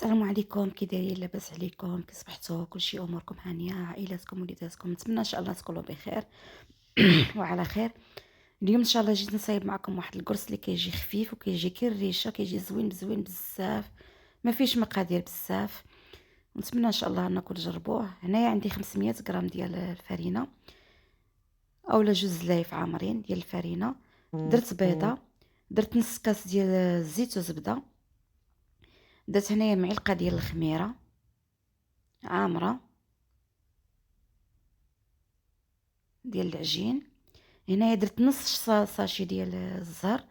السلام عليكم، كي دايرين؟ لاباس عليكم؟ كي صبحتوا؟ كلشي اموركم هانيه؟ عائلاتكم وليداتكم؟ نتمنى ان شاء الله تكونوا بخير وعلى خير. اليوم ان شاء الله جيت نصايب معكم واحد القرص اللي كيجي خفيف وكيجي كي الريشه، كيجي زوين زوين بزاف، ما فيش مقادير بزاف. نتمنى ان شاء الله انكم تجربوه. هنايا عندي 500 غرام ديال الفرينه اولا جوج لايف عامرين ديال الفرينه. درت بيضه، درت نص كاس ديال الزيت وزبده، درت هنايا معلقه ديال الخميره عامره ديال العجين. هنايا درت نص ساشي ديال الزهر.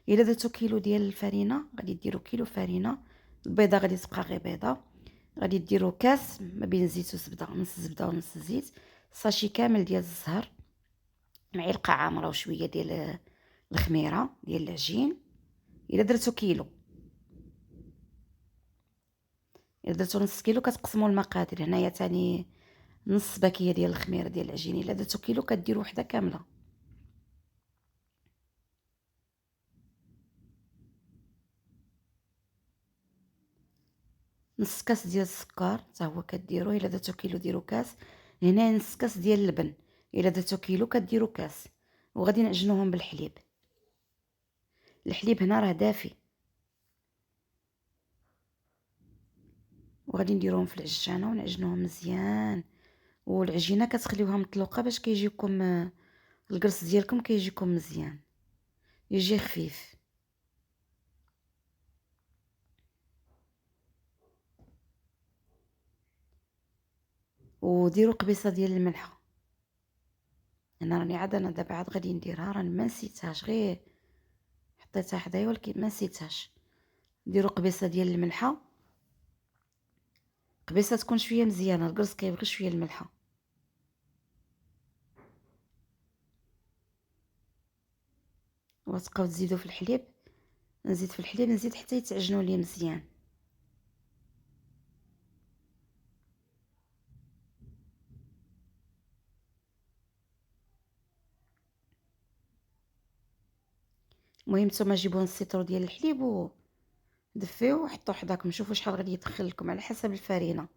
الا درتو كيلو ديال الفرينه غادي ديروا كيلو فرينه. البيضه غادي تبقى غير بيضه. غادي ديروا كاس ما بين الزيت والزبده، نص زبده ونص زيت. ساشي كامل ديال الزهر، معلقه عامره وشويه ديال الخميره ديال العجين. الا درتو كيلو، الا درتو نص كيلو كتقسموا المقادير. هنايا تاني نص باكيه ديال الخميره ديال العجين. الا درتو كيلو كديروا وحده كامله. نص كاس ديال السكر حتى هو كديروه. الا درتو كيلو ديروا كاس. هنا نص كاس ديال اللبن. الا درتو كيلو كديروا كاس. وغادي نعجنوهم بالحليب. الحليب هنا راه دافي، وغادي نديروهم في العجانه ونعجنوهم مزيان. والعجينه كتخليوها مطلوقه باش كيجيكم القرص ديالكم كيجيكم مزيان، يجي خفيف. وديروا قبيصه ديال الملحه. انا دابا عاد غادي نديرها، راني ما نسيتهاش، غير حطيتها حدايا ولكن ما نسيتهاش. ديروا قبيصه ديال الملحه، قبيصه تكون شويه مزيانه، القرص كيبغي شويه الملحه. وتبقاو تزيدوا في الحليب. نزيد في الحليب، نزيد حتى يتعجنوا لي مزيان. المهم نتوما جيبوا نص لتر ديال الحليب ودفيوه وحطوه حداكم. شوفوا شحال غادي يدخل لكم على حسب الفرينه.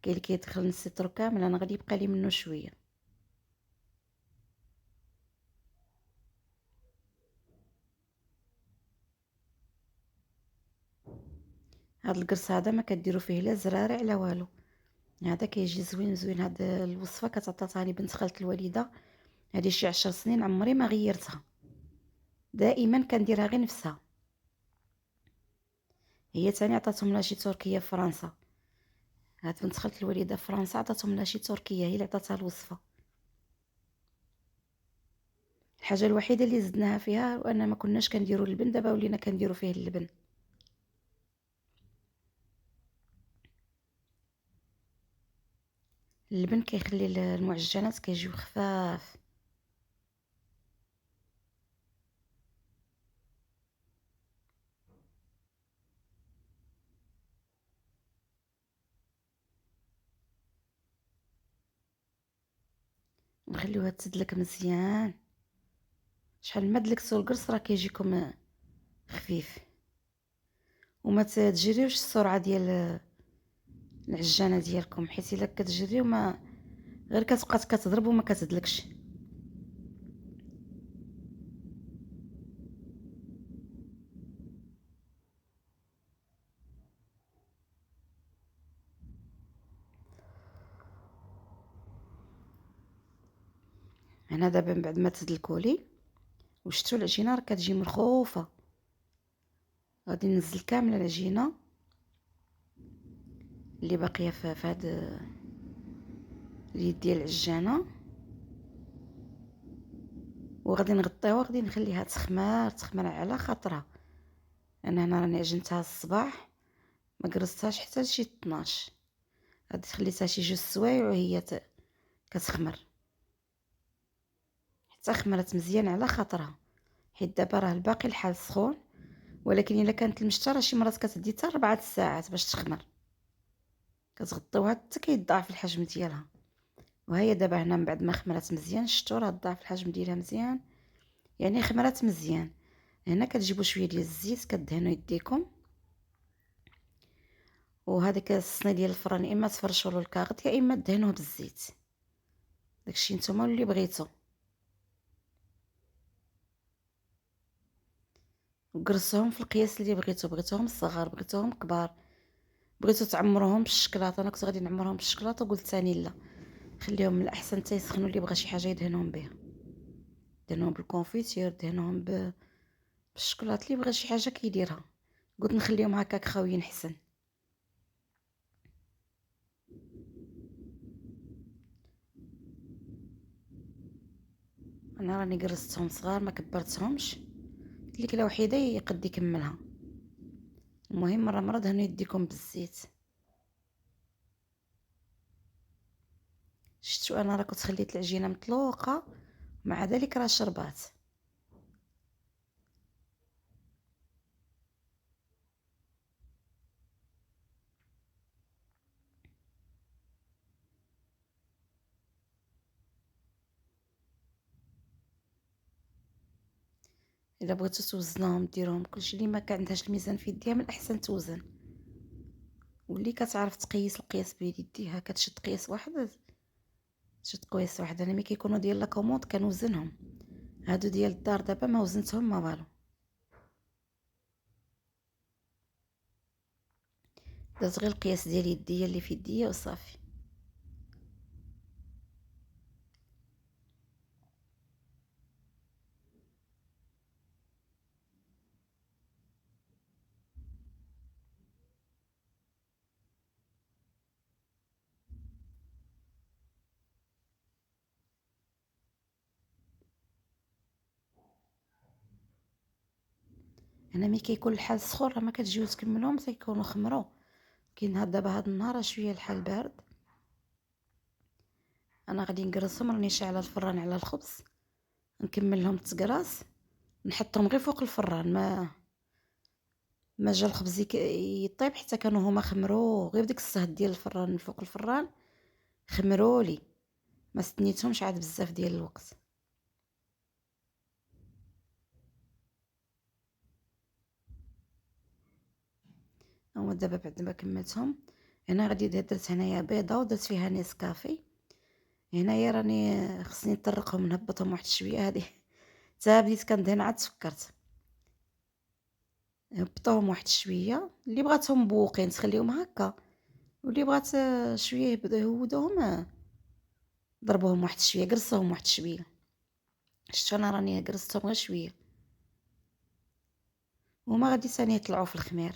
كاين اللي كيدخل نص لتر كامل، انا غادي يبقى لي منه شويه. هاد القرص هذا ما كديروا فيه لا زرارع لا والو. هذا كيجي زوين زوين. هاد الوصفه كتعطاتها لي بنت خالتي الوالده، هذه شي 10 سنين عمري ما غيرتها، دائما كنديرها غير نفسها. هي تاني عطاتهم لها شي تركيه في فرنسا. هاد بنت خالتي الوالده في فرنسا عطاتهم لها شي تركيه، هي اللي عطاتها الوصفه. الحاجه الوحيده اللي زدناها فيها وان ما كناش كنديروا اللبن، دابا ولينا كنديروا فيه اللبن. اللبن كيخلي المعجنات كيجيو خفاف. نخليوها تسدلك مزيان. شحال ما دلكتو القرص راه كيجيكم خفيف. وما تجريوش السرعه ديال العجانه ديالكم، حيت الا كتجريو ما غير كتبقى كتضرب وما كتدلكش. انا دابا من بعد ما تدلكولي وشتو العجينه راه كتجي مرخوفه، غادي ننزل كامل العجينه اللي باقيه في هاد اليد ديال العجانه، وغادي نغطيها وغادي نخليها تخمر على خاطرها. انا هنا راني عجنتها الصباح، ما قرصتهاش حتى لشي 12. غادي خليتها شي 2 سوايع وهي كتخمر حتى خمرت مزيان على خاطرها. حيت دابا راه الباقي الحال سخون، ولكن الا كانت المشطه راه شي مرات كتدي حتى 4 ساعات باش تخمر. كتغطيوها حتى كيضاعف الحجم ديالها. وهي دابا هنا من بعد ما خمرات مزيان، شفتوا راه ضاعف الحجم ديالها مزيان، يعني خمرات مزيان. هنا كتجيبوا شويه ديال الزيت كدهنوا يديكم وهذاك الصني ديال الفران يا اما تفرشوا الكاغط يا اما دهنوه بالزيت، داكشي نتوما اللي بغيتو. وقرصوهم في القياس اللي بغيتو، بغيتوهم صغار بغيتوهم كبار، بغيتو تعمروهم بالشكلاط. انا كنت غادي نعمرهم بالشكلاط وقلت ثاني لا، خليهم من الاحسن حتى يسخنوا، اللي بغى شي حاجه يدهنهم بها، دهنوهم بالكونفيتير، دهنوهم بالشكلاط، اللي بغى شي حاجه كيديرها. قلت نخليهم هكاك خاويين حسن. انا راني قرصتهم صغار ما كبرتهمش، قلت لك لا وحيده يقد يكملها. المهم مره دهنوا يديكم بالزيت. شفتوا انا راه كنت خليت العجينه مطلوقه، مع ذلك راه شربات. الا بغيتو توزنوهم ديروهم كلشي. اللي ما عندهاش الميزان في يديها من الاحسن توزن، واللي كتعرف تقيس القياس بيديها كتشد قياس واحد، شد قياس واحد. انا ملي كيكونوا ديال لا كوموند كنوزنهم، هادو ديال الدار دابا ما وزنتهم ما والو. درت غير القياس ديال يديا اللي في يديا وصافي. انا ملي كيكون الحال سخون راه ما كتجيو تكملهم تيكونوا خمروا. كاين دابا هاد النهار شويه الحال بارد، انا غادي نقرصهم. راني شاعله الفران على الخبز، نكمل لهم التقراص، نحطهم غير فوق الفران. ما جا الخبز يطيب حتى كانوا هما خمروا، غير بديك الصهد ديال الفران من فوق الفران خمروا لي، ما استنيتهمش عاد بزاف ديال الوقت. هما دابا بعد ما كملتهم، هنا غادي درت هنايا بيضه ودرت فيها نيسكافي. هنايا راني خصني نطرقهم نهبطهم واحد شويه. هذه حتى بديت كندهن عاد سكرت، هبطوهم واحد شويه. اللي بغاتهم بوقين تخليهم هكا، واللي بغات شويه يهودوهم ضربوهم واحد شويه، قرصوهم واحد شويه. شفتوا انا راني قرصتهم غير شويه، وما غادي ثاني يطلعوا في الخمير.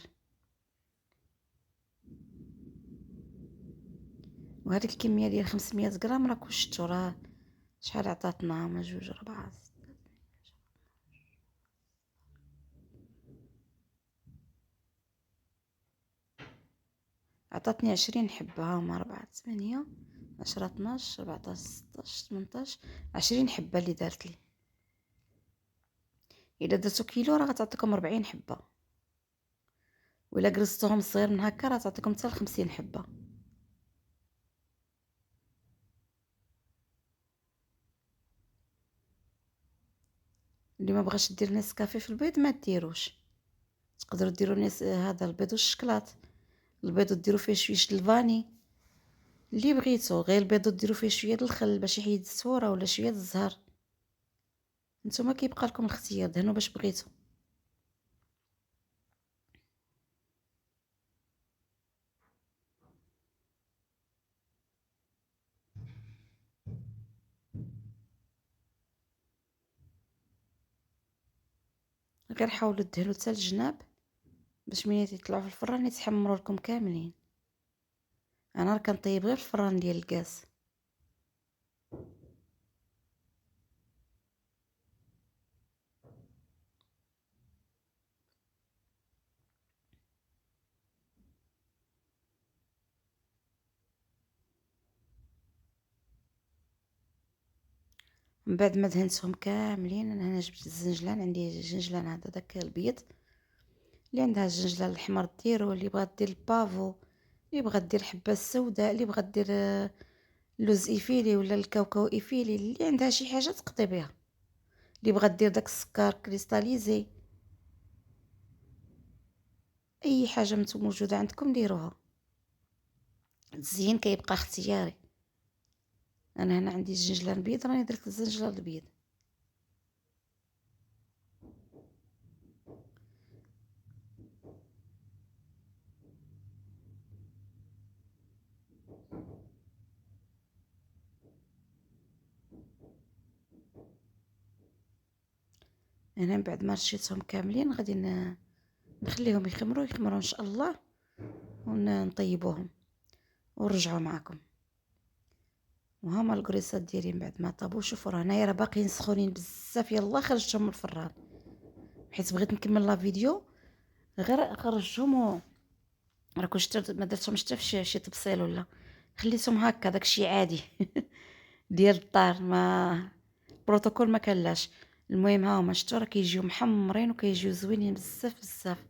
وهذيك الكميه ديال 500 غرام راكم شفتوا راه شحال عطاتنا. هما جوج ربعة عطاتني 20 حبه. هما 4 8 10 12 14 16 18 20 حبه اللي دارت لي. الا درتو كيلو راه غتعطيكم 40 حبه، وإلا قرصتوهم صغير من هكا راه تعطيكم حتى 50 حبه. اللي ما بغاش دير نسكافيه في البيض ما ديروش، تقدروا ديروا هذا البيض والشكلاط. البيض ديروا فيه شويه الفاني اللي بغيتو، غير البيض ديروا فيه شويه الخل باش يحيد الزفوره، ولا شويه الزهر. نتوما كيبقى لكم الاختيار، دهنوا باش بغيتو. غير حاولوا دهنوا حتى الجناب باش ملي يطلعوا في الفران يتحمروا لكم كاملين. انا راه كنطيب غير في الفران ديال الغاز. من بعد ما دهنتهم كاملين، انا هنا جبت الزنجلان، عندي الزنجلان هذا داك البيض. اللي عندها الزنجلان الاحمر ديرو، اللي بغات دير البافو، اللي بغات دير الحبه السوداء، اللي بغات دير اللوز ايفيلي ولا الكاوكاو ايفيلي، اللي عندها شي حاجه تقضي بها. اللي بغات دير داك السكر كريستاليزي، اي حاجه موجوده عندكم ديروها. الزين كيبقى اختياري. انا هنا عندي الزنجلان البيض، راني درت الزنجلان البيض. انا من بعد ما رشيتهم كاملين غادي نخليهم يخمروا ان شاء الله، ونطيبوهم ونرجعوا معكم. وهما الكريسات ديالي من بعد ما طابوا، شوفوا راه هنايا راه باقيين سخونين بزاف، يلا خرجتهم من الفران حيت بغيت نكمل لا فيديو، غير خرجتهم راكم شفتوا ما درتهمش حتى في شي طبسيل ولا، خليتهم هكا داكشي عادي ديال الدار، ما بروتوكول ما كلاش. المهم ها هما شفتوا راه كيجيو محمرين وكيجيو زوينين بزاف بزاف،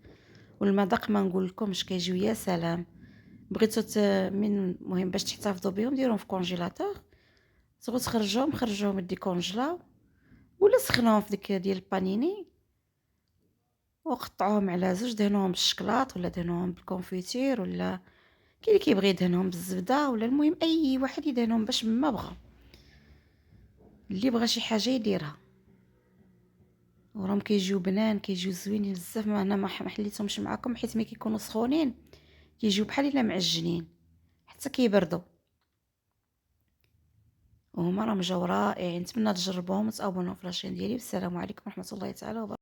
والمذاق ما نقول لكمش كيجيو يا سلام. بغيتو من المهم باش تحتفظوا بهم ديروهم في كونجيلاتور، تبغوا تخرجوهم خرجوهم ديكونجلاو، ولا سخنوهم في ديك ديال البانيني وقطعوهم على زوج، دهنوهم بالشكلاط ولا دهنوهم بالكونفيتير، ولا كاين اللي كيبغي يدهنهم بالزبده، ولا المهم اي واحد يدهنهم باش ما بغى، اللي بغى شي حاجه يديرها. وراهم كيجيو بنان كيجيو زوينين بزاف. ما انا ما حليتهمش معكم حيت ملي كيكونوا سخونين كيجيو بحال الا معجنين حتى كيبردوا، وهما راهم جاو رائعين. نتمنى تجربوهم وتابوناو في لاشين ديالي. والسلام عليكم ورحمه الله تعالى وبركاته.